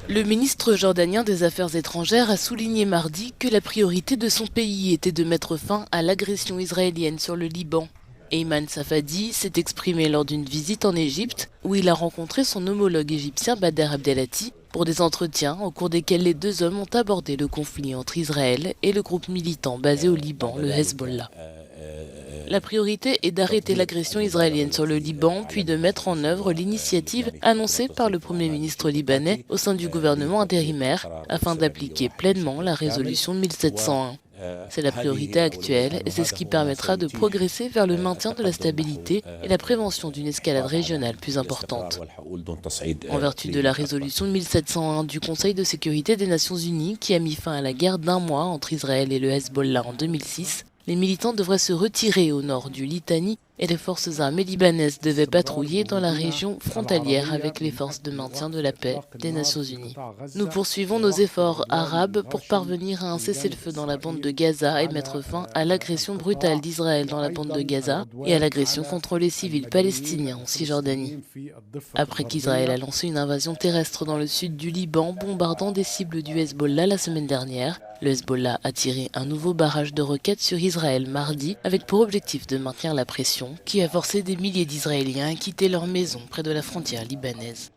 Le ministre jordanien des Affaires étrangères a souligné mardi que la priorité de son pays était de mettre fin à l'agression israélienne sur le Liban. Ayman Safadi s'est exprimé lors d'une visite en Égypte où il a rencontré son homologue égyptien Bader Abdelati pour des entretiens au cours desquels les deux hommes ont abordé le conflit entre Israël et le groupe militant basé au Liban, le Hezbollah. La priorité est d'arrêter l'agression israélienne sur le Liban, puis de mettre en œuvre l'initiative annoncée par le Premier ministre libanais au sein du gouvernement intérimaire afin d'appliquer pleinement la résolution 1701. C'est la priorité actuelle et c'est ce qui permettra de progresser vers le maintien de la stabilité et la prévention d'une escalade régionale plus importante. En vertu de la résolution 1701 du Conseil de sécurité des Nations Unies qui a mis fin à la guerre d'1 mois entre Israël et le Hezbollah en 2006, les militants devraient se retirer au nord du Litanie et les forces armées libanaises devaient patrouiller dans la région frontalière avec les forces de maintien de la paix des Nations Unies. Nous poursuivons nos efforts arabes pour parvenir à un cessez-le-feu dans la bande de Gaza et mettre fin à l'agression brutale d'Israël dans la bande de Gaza et à l'agression contre les civils palestiniens en Cisjordanie. Après qu'Israël a lancé une invasion terrestre dans le sud du Liban, bombardant des cibles du Hezbollah la semaine dernière, le Hezbollah a tiré un nouveau barrage de roquettes sur Israël mardi avec pour objectif de maintenir la pression qui a forcé des milliers d'Israéliens à quitter leur maison près de la frontière libanaise.